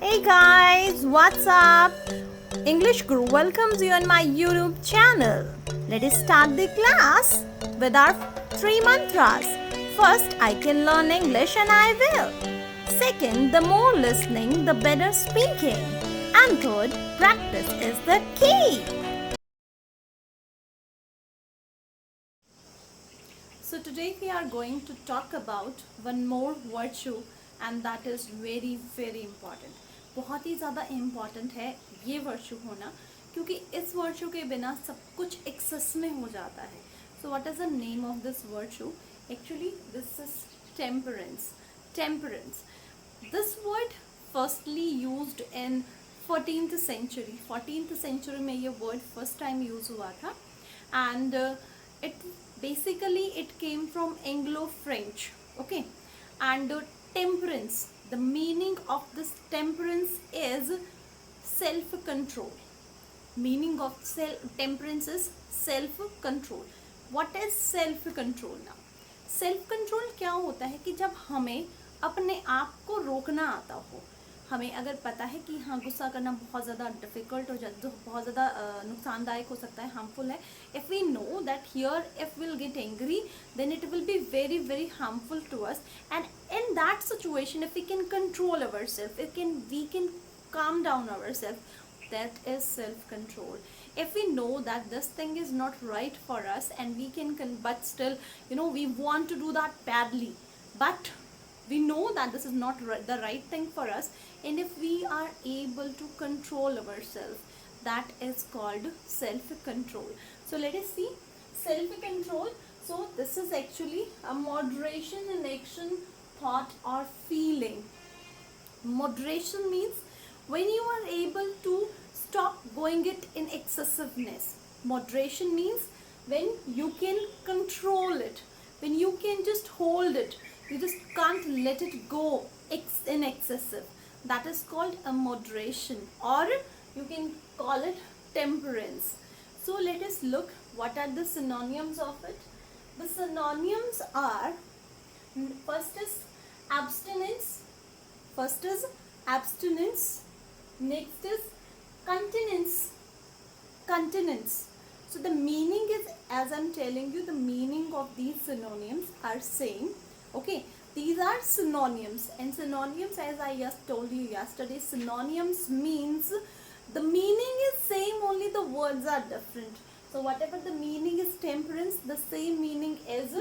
Hey guys, what's up? English Guru welcomes you on my YouTube channel. Let us start the class with our three mantras. First, I can learn English and I will. Second, the more listening, the better speaking. And third, practice is the key. So today we are going to talk about one more virtue and that is very very important. बहुत ही ज़्यादा important है ये virtue होना, क्योंकि इस virtue के बिना सब कुछ एक्सेस में हो जाता है. So what is the name of this virtue? Actually this is temperance. Temperance, this word firstly used in 14th century. 14th century में ये वर्ड फर्स्ट टाइम यूज हुआ था and it came from Anglo-French. Okay, and temperance, the meaning of this temperance is self-control. Meaning of temperance is self-control. What is self-control? now self-control क्या होता है कि जब हमें अपने आप को रोकना आता हो. हमें अगर पता है कि हाँ गुस्सा करना बहुत ज़्यादा डिफ़िकल्ट हो जाता है, बहुत ज़्यादा नुकसानदायक हो सकता है, हार्मफुल है. If we know that here if will get angry then it will be very very harmful to us. And in that situation if we can control our self, we can calm down ourselves, that is self control. If we know that this thing is not right for us and we can but still we want to do that badly, but we know that this is not the right thing for us, and if we are able to control ourselves, that is called self control. So let us see self control. So this is actually a moderation in action, thought or feeling. Moderation means when you are able to stop going it in excessiveness. Moderation means when you can control it, when you can just hold it, you just can't let it go in excessive. That is called a moderation, or you can call it temperance. So let us look what are the synonyms of it. The synonyms are, first is abstinence. Next is continence. So the meaning is, as I'm telling you, the meaning of these synonyms are same. Okay, these are synonyms, and synonyms, as I just told you yesterday, synonyms means the meaning is same, only the words are different. So whatever the meaning is temperance, the same meaning is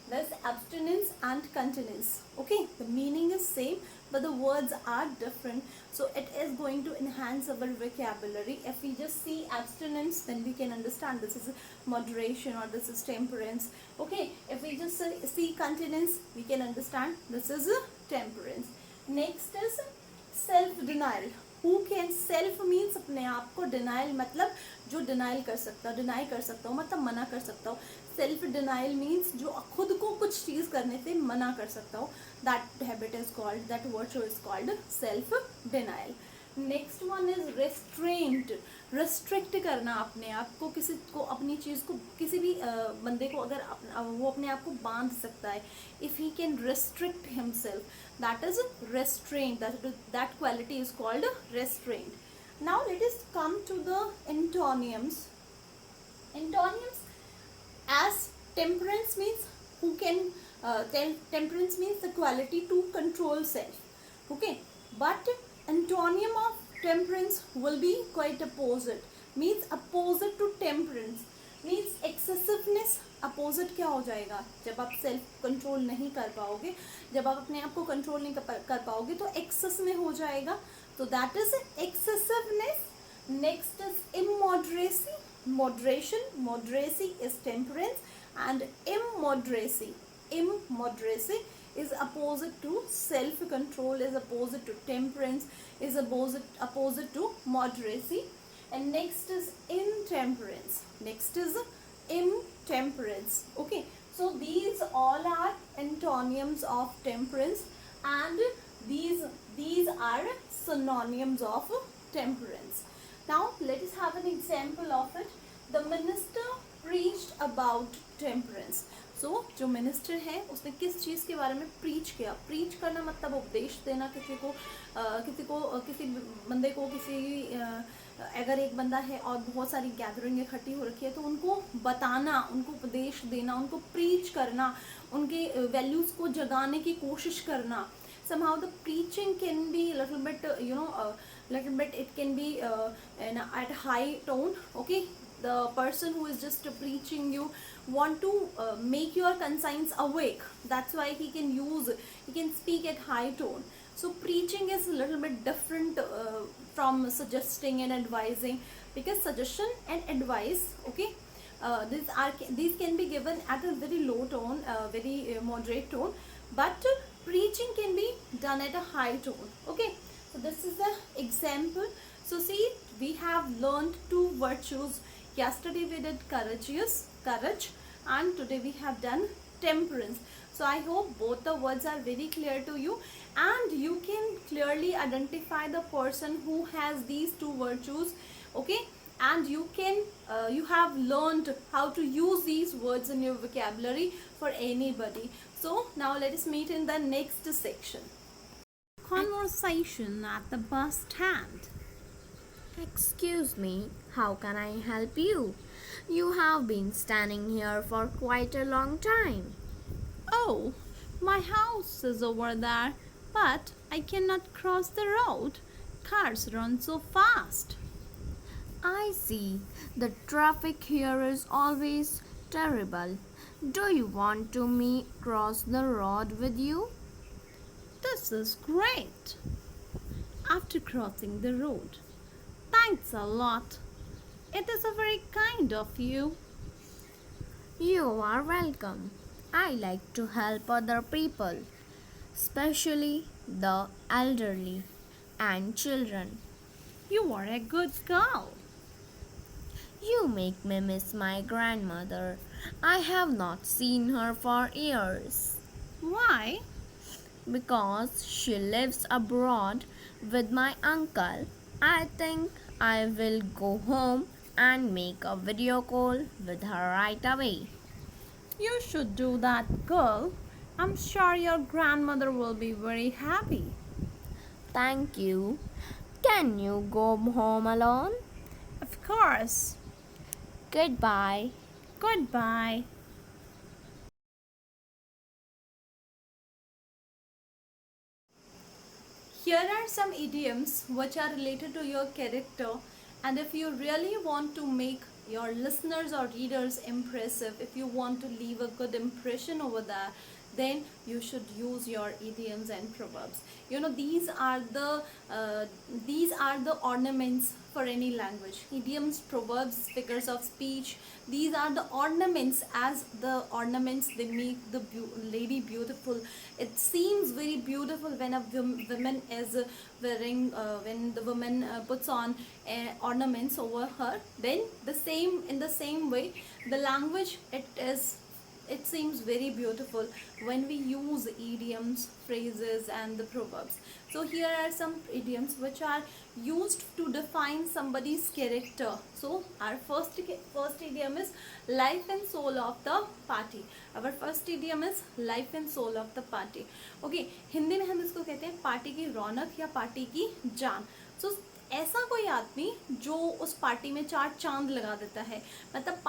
this abstinence and continence. Okay, the meaning is same but the words are different, so it is going to enhance our vocabulary. If we just see abstinence, then we can understand this is moderation or this is temperance. Okay, if we just see continence, we can understand this is temperance. Next is self denial. Who can? Self means अपने आप को, denial मतलब जो denial कर सकता हो, deny कर सकता हो मतलब मना कर सकता हो. Self denial means जो खुद को कुछ चीज़ करने से मना कर सकता हो. That habit is called, that virtue is called self denial. Next one is restraint. Restrict करना अपने आप को, किसी को अपनी चीज़ को, किसी भी बंदे को अगर वो अपने आप को बांध सकता है, if he can restrict himself, that is restraint. That quality is called restraint. Now let us come to the antonyms. Antonyms, as temperance means who can temperance means the quality to control self. Okay, but antonym of temperance will be quite opposite, means opposite to temperance, means excessiveness. Opposite क्या हो जाएगा? जब आप self control नहीं कर पाओगे, जब आप अपने आप को कंट्रोल नहीं कर पाओगे तो एक्सेस में हो जाएगा. तो that is excessiveness. Next is immoderacy. Moderacy is temperance, and immoderacy is opposite to self control, is opposite to temperance, is opposite to moderacy. And next is intemperance. Okay, so these all are antonyms of temperance, and these are synonyms of temperance. Now let us have an example of it. The minister preached about temperance. जो minister है उसने किस चीज़ के बारे में preach किया. Preach करना मतलब उपदेश देना किसी को, किसी बंदे को, अगर एक बंदा है और बहुत सारी गैदरिंग इकट्ठी हो रखी है तो उनको बताना, उनको उपदेश देना, उनको प्रीच करना, उनके वैल्यूज़ को जगाने की कोशिश करना. Somehow the preaching can be a little bit, little bit it can be at high tone. Okay, the person who is just preaching you want to make your conscience awake. That's why he can speak at high tone. So preaching is a little bit different from suggesting and advising, because suggestion and advice, okay, these can be given at a very low tone, very moderate tone, but preaching can be done at a high tone. Okay, so this is the example. So see, we have learned two virtues. Yesterday we did courage, and today we have done temperance. So I hope both the words are very clear to you, and you can clearly identify the person who has these two virtues. Okay, and you have learned how to use these words in your vocabulary for anybody. So now let us meet in the next section. Conversation at the bus stand. Excuse me, how can I help you? You have been standing here for quite a long time. Oh, my house is over there, but I cannot cross the road. Cars run so fast. I see. The traffic here is always terrible. Do you want to me cross the road with you? This is great. After crossing the road, thanks a lot. It is a very kind of you. You are welcome. I like to help other people, especially the elderly and children. You are a good girl. You make me miss my grandmother. I have not seen her for years. Why? Because she lives abroad with my uncle. I think I will go home and make a video call with her right away. You should do that, girl. I'm sure your grandmother will be very happy. Thank you. Can you go home alone? Of course. Goodbye. Goodbye. Here are some idioms which are related to your character, and if you really want to make your listeners or readers impressive, if you want to leave a good impression over there, then you should use your idioms and proverbs. These are the ornaments for any language. Idioms, proverbs, figures of speech, these are the ornaments. As the ornaments, they make the lady beautiful. It seems very beautiful when a woman is wearing, when the woman puts on ornaments over her. Then in the same way, the language, it seems very beautiful when we use idioms, phrases, and the proverbs. So here are some idioms which are used to define somebody's character. So our first idiom is life and soul of the party. Our first idiom is life and soul of the party. Okay, Hindi में हम इसको कहते हैं party की रौनक या party की जान. So ऐसा कोई आदमी जो उस पार्टी में 4 चांद लगा देता है, मतलब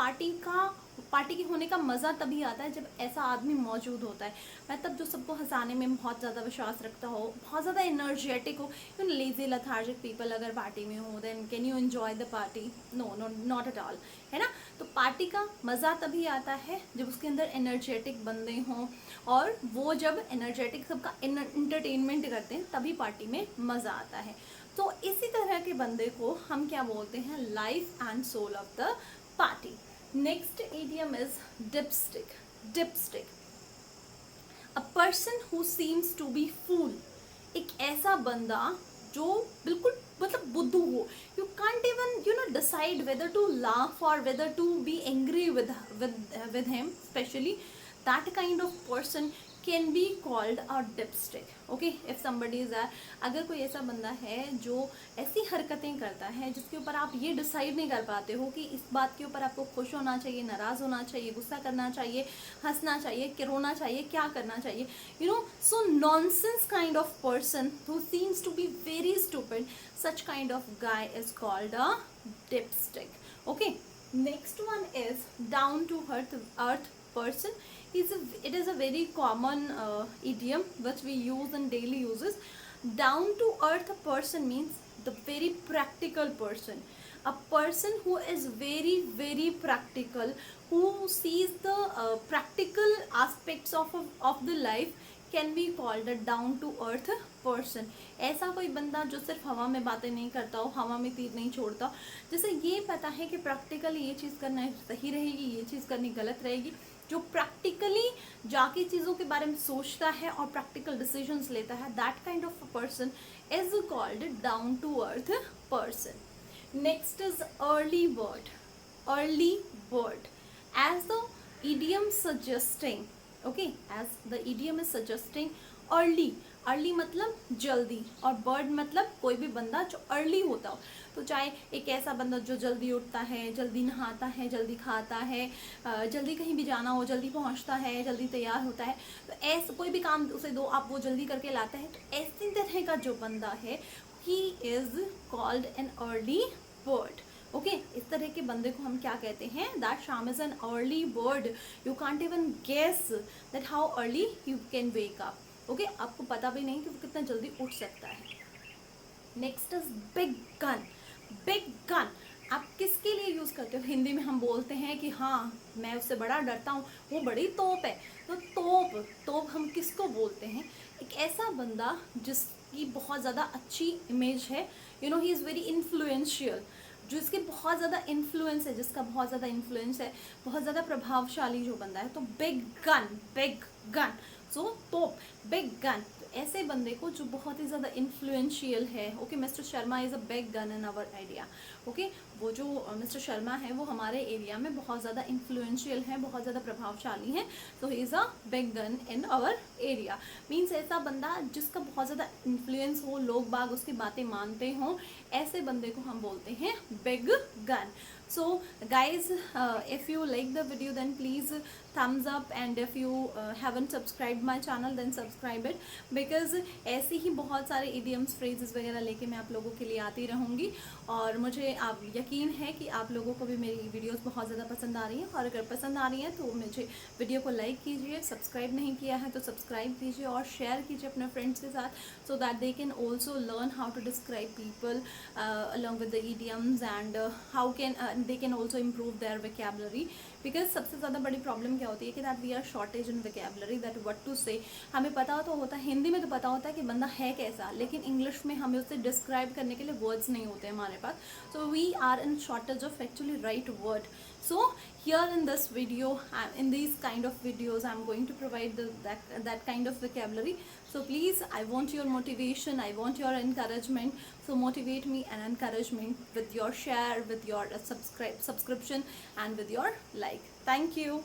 पार्टी के होने का मज़ा तभी आता है जब ऐसा आदमी मौजूद होता है. मतलब जो सबको हंसाने में बहुत ज़्यादा विश्वास रखता हो, बहुत ज़्यादा एनर्जेटिक हो. लेजी लथार्जिक पीपल अगर पार्टी में हो, then can you enjoy the party? No, not at all, है ना. तो पार्टी का मज़ा तभी आता है जब उसके अंदर एनर्जेटिक बंदे हों, और वो जब एनर्जेटिक सबका इंटरटेनमेंट करते हैं तभी पार्टी में मज़ा आता है. तो इसी तरह के बंदे को हम क्या बोलते हैं? Life and soul of the party. Next idiom is dipstick. A person who seems to be fool. एक ऐसा बंदा जो बिल्कुल मतलब बुद्धू हो. You can't even decide whether to laugh or whether to be angry with him. Especially that kind of person can be called a dipstick. Okay, if somebody is अगर कोई ऐसा बंदा है जो ऐसी हरकतें करता है जिसके ऊपर आप ये डिसाइड नहीं कर पाते हो कि इस बात के ऊपर आपको खुश होना चाहिए, नाराज होना चाहिए, गुस्सा करना चाहिए, हंसना चाहिए, रोना चाहिए, क्या करना चाहिए, you know, so nonsense kind of person who seems to be very stupid, such kind of guy is called a dipstick. Okay, next one is down to earth person. It is a very common idiom which we use in daily uses. Down to earth person means the very practical person, a person who is very practical, who sees the practical aspects of the life, can be called a down to earth person. ऐसा कोई बंदा जो सिर्फ हवा में बातें नहीं करता हो, हवा में तीर नहीं छोड़ता, जैसे ये पता है कि प्रैक्टिकली ये चीज़ करना सही रहेगी, ये चीज़ करनी गलत रहेगी, जो प्रैक्टिकली जाके चीज़ों के बारे में सोचता है और प्रैक्टिकल डिसीजंस लेता है, that kind of a person is called down to earth person. Next is early bird. Early bird as the idiom suggesting, okay, as the idiom is suggesting, early मतलब जल्दी, और बर्ड मतलब कोई भी बंदा जो अर्ली होता हो. तो चाहे एक ऐसा बंदा जो जल्दी उठता है, जल्दी नहाता है, जल्दी खाता है, जल्दी कहीं भी जाना हो जल्दी पहुंचता है, जल्दी तैयार होता है, तो ऐसा कोई भी काम उसे दो आप वो जल्दी करके लाते हैं, तो ऐसी तरह का जो बंदा है he is called an early bird. Okay, इस तरह के बंदे को हम क्या कहते हैं, that Shyam is an early bird. You can't even guess that how early you can wake up. Okay, आपको पता भी नहीं कि वो कितना जल्दी उठ सकता है. Next is big gun. Big gun आप किसके लिए यूज करते हो? हिंदी में हम बोलते हैं कि हाँ मैं उससे बड़ा डरता हूँ, वो बड़ी तोप है. तो तोप हम किसको बोलते हैं? एक ऐसा बंदा जिसकी बहुत ज़्यादा अच्छी इमेज है, you know, he is very influential, जो इसके बहुत ज़्यादा इन्फ्लुएंस है, जिसका बहुत ज़्यादा इन्फ्लुएंस है, बहुत ज़्यादा प्रभावशाली जो बंदा है, तो बिग गन. सो तोप, बिग गन, तो ऐसे बंदे को जो बहुत ही ज़्यादा इन्फ्लुएंशियल है. Okay, mister Sharma is a big gun in our area. Okay, वो जो मिस्टर शर्मा है वो हमारे एरिया में बहुत ज़्यादा इन्फ्लुएंशियल है, बहुत ज़्यादा प्रभावशाली है. So he is a big gun in our area. Means ऐसा बंदा जिसका बहुत ज़्यादा इन्फ्लुएंस हो, लोग बाग उसकी बातें मानते हों, ऐसे बंदे को हम बोलते हैं big gun. So guys, if you like the video then please thumbs up, and if you haven't subscribed my channel then subscribe it, because ऐसे ही बहुत सारे idioms phrases वगैरह लेके मैं आप लोगों के लिए आती रहूँगी. और मुझे आप यकीन है कि आप लोगों को भी मेरी वीडियोस बहुत ज़्यादा पसंद आ रही हैं, और अगर पसंद आ रही हैं तो मुझे वीडियो को लाइक कीजिए, सब्सक्राइब नहीं किया है तो सब्सक्राइब कीजिए और शेयर कीजिए अपने फ्रेंड्स के साथ, so that they can also learn how to describe people along with the idioms, and how can they can also improve their vocabulary. Because सबसे ज़्यादा बड़ी प्रॉब्लम क्या होती है कि that we are shortage in vocabulary, that what to say. हमें पता तो होता है, हिंदी में तो पता होता है कि बंदा है कैसा, लेकिन इंग्लिश में हमें उसे डिस्क्राइब करने के लिए वर्ड्स नहीं होते हमारे पास. So we are in shortage of actually right word. So here in this video, in these kind of videos, I'm going to provide that kind of vocabulary. So please, I want your motivation, I want your encouragement. So motivate me and encourage me with your share, with your subscription, and with your like. Thank you.